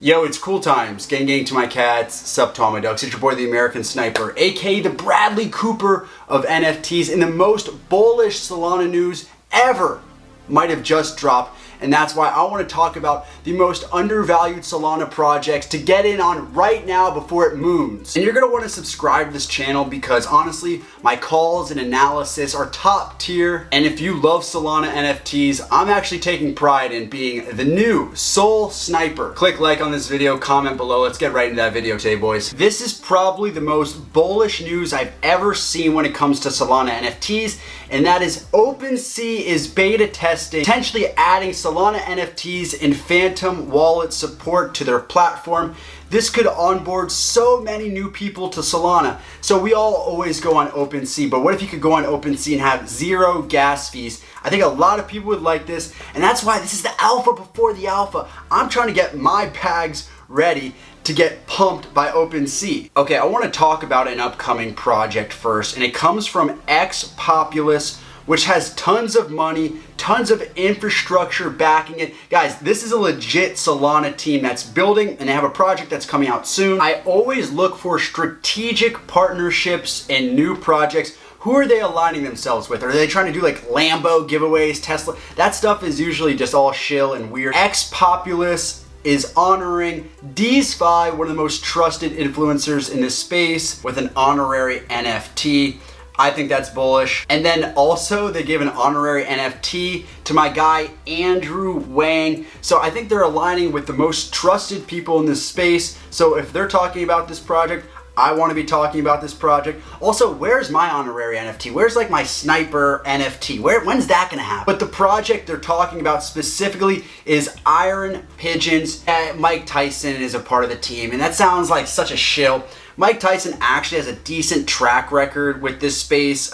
Yo, it's cool times. Gang to my cats, sup to all my ducks. It's your boy the American Sniper, aka the Bradley Cooper of NFTs, and the most bullish Solana news ever might have just dropped. And that's why I want to talk about the most undervalued Solana projects to get in on right now before it moons. And you're going to want to subscribe to this channel because honestly, my calls and analysis are top tier. And if you love Solana NFTs, I'm actually taking pride in being the new Sol Sniper. Click like on this video, comment below. Let's get right into that video today, boys. This is probably the most bullish news I've ever seen when it comes to Solana NFTs. And that is OpenSea is beta testing, potentially adding Solana NFTs and Phantom wallet support to their platform. This could onboard so many new people to Solana. So we all always go on OpenSea, but what if you could go on OpenSea and have zero gas fees? I think a lot of people would like this, and that's why this is the alpha before the alpha. I'm trying to get my bags ready to get pumped by OpenSea. Okay, I want to talk about an upcoming project first, and it comes from X Populous, which has tons of money, tons of infrastructure backing it. Guys, this is a legit Solana team that's building, and they have a project that's coming out soon. I always look for strategic partnerships and new projects. Who are they aligning themselves with? Are they trying to do like Lambo giveaways, Tesla? That stuff is usually just all shill and weird. X Populous is honoring DeeZfi, one of the most trusted influencers in this space, with an honorary NFT. I think that's bullish. And then also they gave an honorary NFT to my guy Andrew Wang. So I think they're aligning with the most trusted people in this space. So if they're talking about this project, I want to be talking about this project. Also, where's my honorary NFT? Where's like my sniper NFT? When's that gonna happen? But the project they're talking about specifically is Iron Pigeons. Mike Tyson is a part of the team, and that sounds like such a shill. Mike Tyson actually has a decent track record with this space.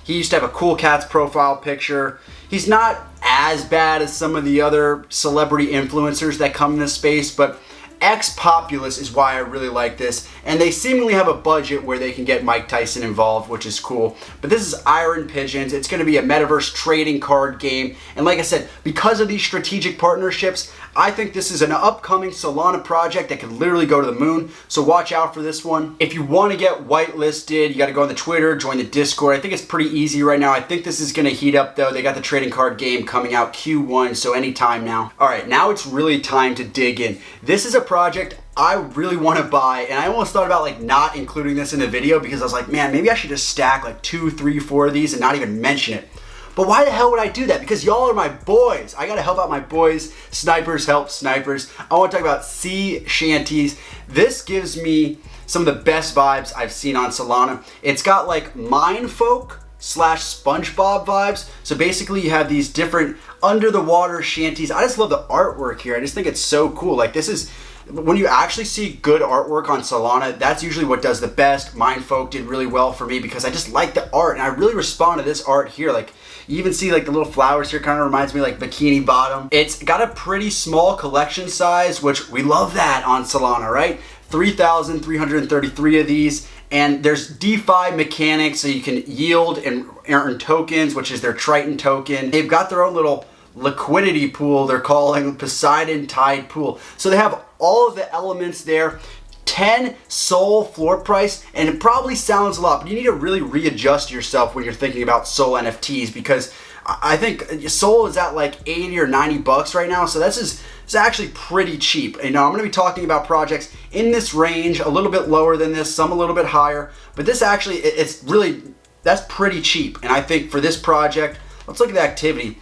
He used to have a Cool Cats profile picture. He's not as bad as some of the other celebrity influencers that come in this space, but X Populous is why I really like this, and they seemingly have a budget where they can get Mike Tyson involved, which is cool. But this is Iron Pigeons. It's going to be a metaverse trading card game, and like I said, because of these strategic partnerships, I think this is an upcoming Solana project that could literally go to the moon, so watch out for this one. If you want to get whitelisted, you got to go on the Twitter, join the Discord. I think it's pretty easy right now. I think this is going to heat up though. They got the trading card game coming out Q1, so anytime now. All right, now it's really time to dig in. This is a project I really want to buy, and I almost thought about like not including this in the video because I was like, man, maybe I should just stack like 2, 3, 4 of these and not even mention it. But why the hell would I do that? Because y'all are my boys. I gotta help out my boys. Snipers help snipers. I want to talk about Seashanties. This gives me some of the best vibes I've seen on Solana. It's got like Mindfolk / SpongeBob vibes. So basically you have these different under the water shanties. I just love the artwork here. I just think it's so cool. Like this is, when you actually see good artwork on Solana, that's usually what does the best. Mindfolk did really well for me because I just like the art, and I really respond to this art here. Like you even see like the little flowers here, kind of reminds me like Bikini Bottom. It's got a pretty small collection size, which we love that on Solana, right? 3,333 of these. And there's DeFi mechanics, so you can yield and earn tokens, which is their Triton token. They've got their own little liquidity pool they're calling Poseidon Tide Pool. So they have all of the elements there. 10 Sol floor price, and it probably sounds a lot, but you need to really readjust yourself when you're thinking about Sol NFTs, because I think Sol is at like 80 or 90 bucks right now, so it's actually pretty cheap. You know, I'm going to be talking about projects in this range, a little bit lower than this, some a little bit higher, but this actually, it's really, that's pretty cheap. And I think for this project, let's look at the activity.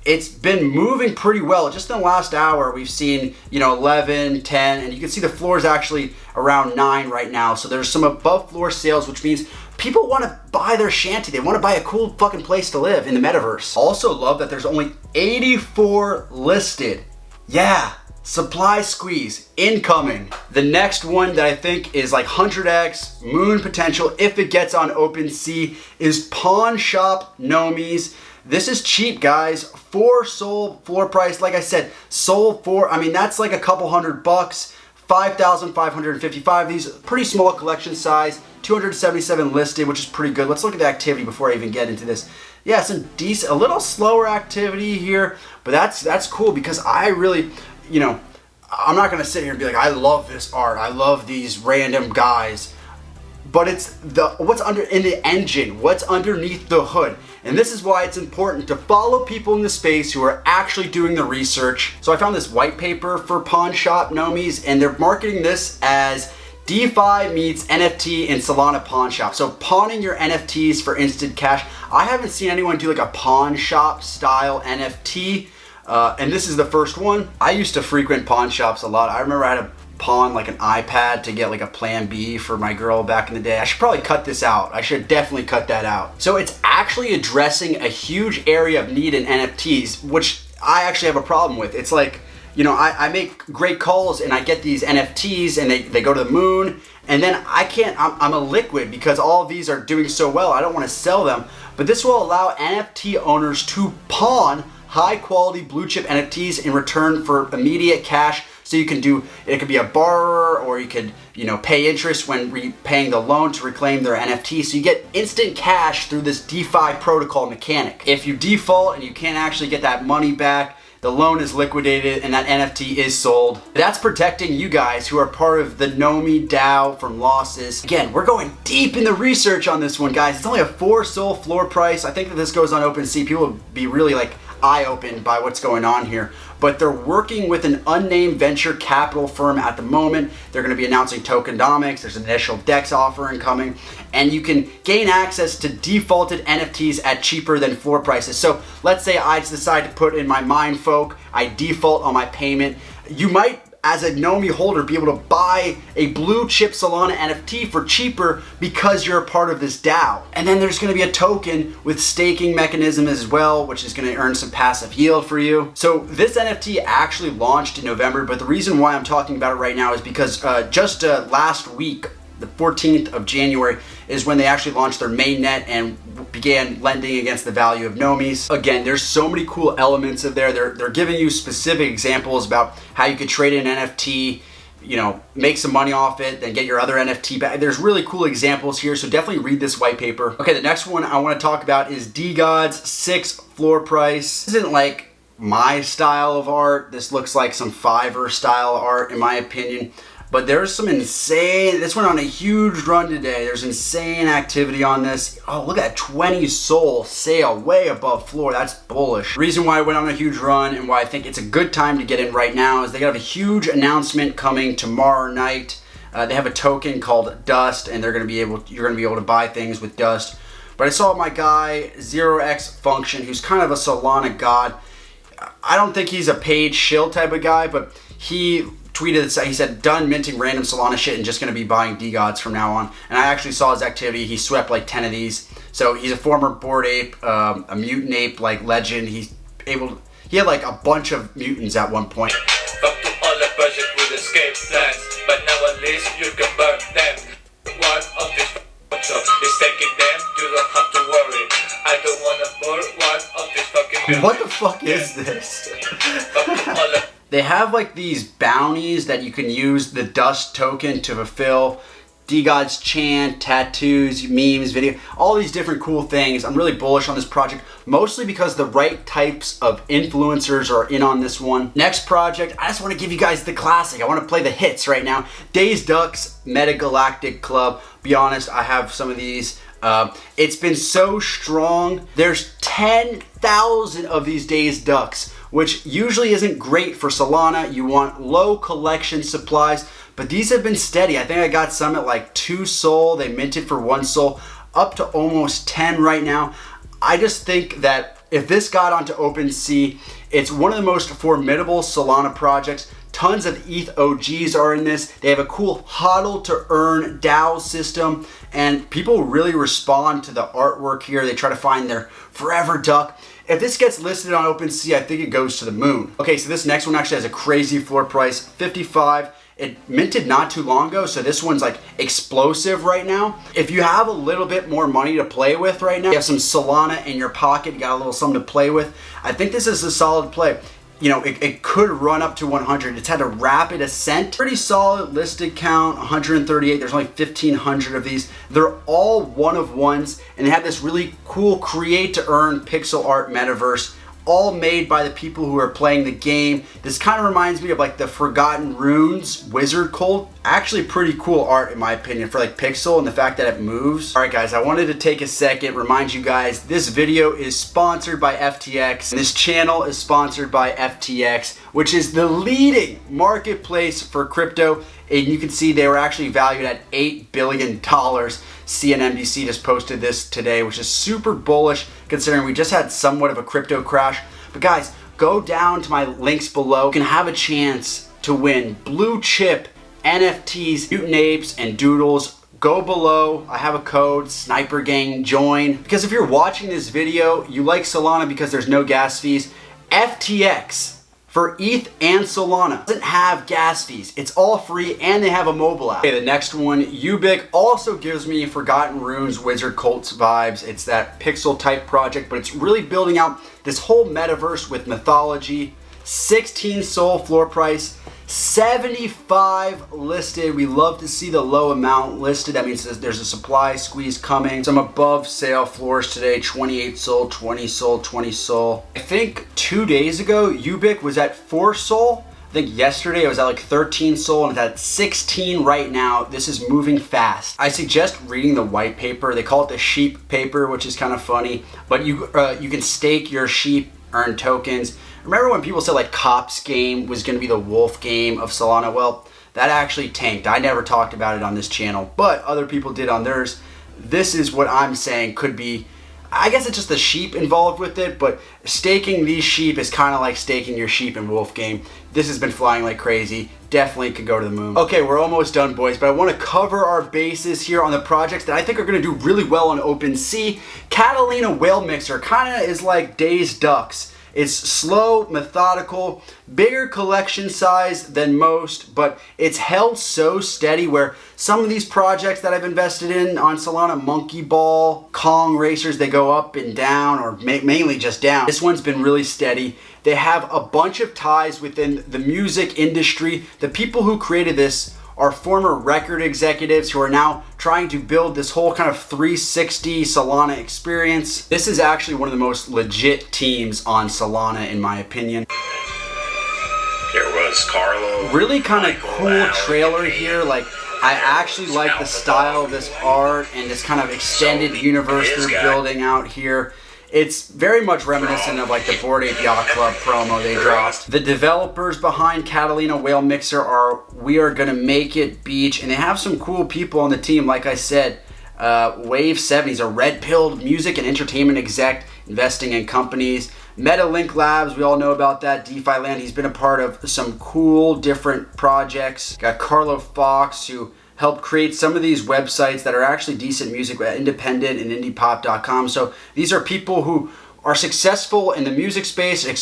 It's been moving pretty well. Just in the last hour, we've seen, 11, 10, and you can see the floor is actually around 9 right now. So there's some above floor sales, which means people want to buy their shanty. They want to buy a cool fucking place to live in the metaverse. Also love that there's only 84 listed. Yeah, supply squeeze incoming. The next one that I think is like 100x moon potential if it gets on OpenSea is Pawn Shop Nomies. This is cheap, guys. 4 Sol floor price. Like I said, Sol 4, I mean, that's like a couple $100. 5,555. These pretty small collection size. 277 listed, which is pretty good. Let's look at the activity before I even get into this. Yeah, some decent, a little slower activity here, but that's cool because I really, I'm not gonna sit here and be like, I love this art, I love these random guys. But it's what's in the engine, what's underneath the hood. And this is why it's important to follow people in the space who are actually doing the research. So I found this white paper for pawn shop nomies, and they're marketing this as DeFi meets NFT in Solana pawn shop. So pawning your NFTs for instant cash. I haven't seen anyone do like a pawn shop style NFT, and this is the first one. I used to frequent pawn shops a lot. I remember I had a pawn like an iPad to get like a plan B for my girl back in the day. I should probably cut this out. I should definitely cut that out. So it's actually addressing a huge area of need in NFTs, which I actually have a problem with. It's like, you know, I make great calls and I get these NFTs and they go to the moon, and then I'm a liquid because all of these are doing so well. I don't want to sell them, but this will allow NFT owners to pawn high quality blue chip NFTs in return for immediate cash. So you can do, it could be a borrower, or you could, you know, pay interest when repaying the loan to reclaim their NFT. So you get instant cash through this DeFi protocol mechanic. If you default and you can't actually get that money back, the loan is liquidated and that NFT is sold. That's protecting you guys who are part of the Nomi DAO from losses. Again, we're going deep in the research on this one, guys. It's only a 4 SOL floor price. I think that this goes on OpenSea. People will be really like eye-opened by what's going on here. But they're working with an unnamed venture capital firm at the moment. They're going to be announcing tokenomics. There's an initial DEX offering coming, and you can gain access to defaulted NFTs at cheaper than floor prices. So let's say I decide to put in my Mindfolk, I default on my payment. You might, as a Nomi holder, be able to buy a blue chip Solana NFT for cheaper because you're a part of this DAO. And then there's going to be a token with staking mechanism as well, which is going to earn some passive yield for you. So this NFT actually launched in November, but the reason why I'm talking about it right now is because just last week, the 14th of January, is when they actually launched their mainnet and began lending against the value of Nomis. Again, there's so many cool elements of there. They're giving you specific examples about how you could trade an NFT, you know, make some money off it, then get your other NFT back. There's really cool examples here, so definitely read this white paper. Okay, the next one I want to talk about is DGod's 6 floor price. This isn't like my style of art. This looks like some Fiverr style art in my opinion. But there's some insane, this went on a huge run today. There's insane activity on this. Oh, look at that 20 SOL sale, way above floor. That's bullish. The reason why it went on a huge run and why I think it's a good time to get in right now is they have a huge announcement coming tomorrow night. They have a token called Dust, and you're gonna be able to buy things with Dust. But I saw my guy 0x Function, who's kind of a Solana god. I don't think he's a paid shill type of guy, but he tweeted, he said, done minting random Solana shit and just going to be buying DGods from now on. And I actually saw his activity. He swept like 10 of these. So he's a former Bored Ape, a mutant ape like legend. He had like a bunch of mutants at one point. Fuck to all the project with escape plans, but now at least you can burn them. One of these is taking them, you don't have to worry. I don't want to burn one of these fucking What the fuck is this? They have like these bounties that you can use the Dust token to fulfill. DGod's chant, tattoos, memes, video, all these different cool things. I'm really bullish on this project, mostly because the right types of influencers are in on this one. Next project, I just want to give you guys the classic. I want to play the hits right now. Days Ducks Metagalactic Club. Be honest, I have some of these. It's been so strong. There's 10,000 of these Days Ducks, which usually isn't great for Solana. You want low collection supplies, but these have been steady. I think I got some at like 2 SOL. They minted for 1 SOL, up to almost 10 right now. I just think that if this got onto OpenSea, it's one of the most formidable Solana projects. Tons of ETH OGs are in this. They have a cool hodl to earn DAO system, and people really respond to the artwork here. They try to find their forever duck. If this gets listed on OpenSea, I think it goes to the moon. Okay, so this next one actually has a crazy floor price, 55. It minted not too long ago, so this one's like explosive right now. If you have a little bit more money to play with right now, you have some Solana in your pocket, you got a little something to play with, I think this is a solid play. You know, it could run up to 100. It's had a rapid ascent. Pretty solid listed count, 138. There's only 1,500 of these. They're all one of ones, and they have this really cool create to earn pixel art metaverse. all made by the people who are playing the game. This kind of reminds me of like the Forgotten Runes wizard cult. Actually pretty cool art in my opinion for like pixel and the fact that it moves. All right guys, I wanted to take a second, remind you guys this video is sponsored by FTX and this channel is sponsored by FTX, which is the leading marketplace for crypto. And you can see they were actually valued at $8 billion. CNBC just posted this today, which is super bullish considering we just had somewhat of a crypto crash. But guys, go down to my links below. You can have a chance to win blue chip NFTs, mutant apes, and doodles. Go below, I have a code, Sniper Gang, join. Because if you're watching this video, you like Solana because there's no gas fees. FTX for ETH and Solana doesn't have gas fees. It's all free and they have a mobile app. Okay, the next one, Ubik, also gives me Forgotten Runes Wizard Cults vibes. It's that pixel type project, but it's really building out this whole metaverse with mythology. 16 SOL floor price, 75 listed. We love to see the low amount listed. That means there's a supply squeeze coming. Some above sale floors today, 28 SOL, 20 SOL, 20 SOL. I think 2 days ago, Ubik was at 4 SOL. I think yesterday it was at like 13 SOL and it's at 16 right now. This is moving fast. I suggest reading the white paper. They call it the sheep paper, which is kind of funny, but you can stake your sheep, earn tokens. Remember when people said like Cops game was going to be the wolf game of Solana? Well, that actually tanked. I never talked about it on this channel, but other people did on theirs. This is what I'm saying could be, I guess it's just the sheep involved with it, but staking these sheep is kind of like staking your sheep in wolf game. This has been flying like crazy. Definitely could go to the moon. Okay, we're almost done, boys, but I want to cover our bases here on the projects that I think are going to do really well on OpenSea. Catalina Whale Mixer kind of is like Dazed Ducks. It's slow, methodical, bigger collection size than most, but it's held so steady where some of these projects that I've invested in on Solana, Monkey Ball, Kong Racers, they go up and down or mainly just down. This one's been really steady. They have a bunch of ties within the music industry. The people who created this are former record executives who are now trying to build this whole kind of 360 Solana experience. This is actually one of the most legit teams on Solana in my opinion. Here was Carlo. Really kind of cool trailer here. Like, I actually like the style of this art and this kind of extended universe they're building out here. It's very much reminiscent of like the Bored Ape Yacht Club promo they dropped. The developers behind Catalina Whale Mixer are We Are Gonna Make It Beach, and they have some cool people on the team. Like I said, Wave 7, he's a red-pilled music and entertainment exec investing in companies. MetaLink Labs, we all know about that. DeFi Land, he's been a part of some cool different projects. Got Carlo Fox, who helped create some of these websites that are actually decent music, independent and indiepop.com. So these are people who are successful in the music space and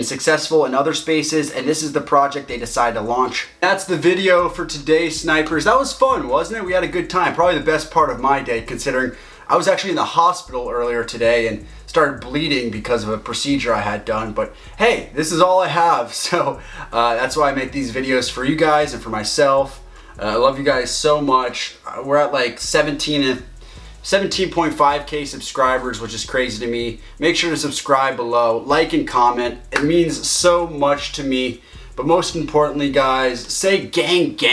successful in other spaces, and this is the project they decided to launch. That's the video for today, snipers. That was fun, wasn't it? We had a good time. Probably the best part of my day, considering I was actually in the hospital earlier today and started bleeding because of a procedure I had done. But hey, this is all I have. So that's why I make these videos for you guys and for myself. I love you guys so much. We're at like 17.5k subscribers, which is crazy to me. Make sure to subscribe below, like and comment. It means so much to me. But most importantly, guys, say gang gang.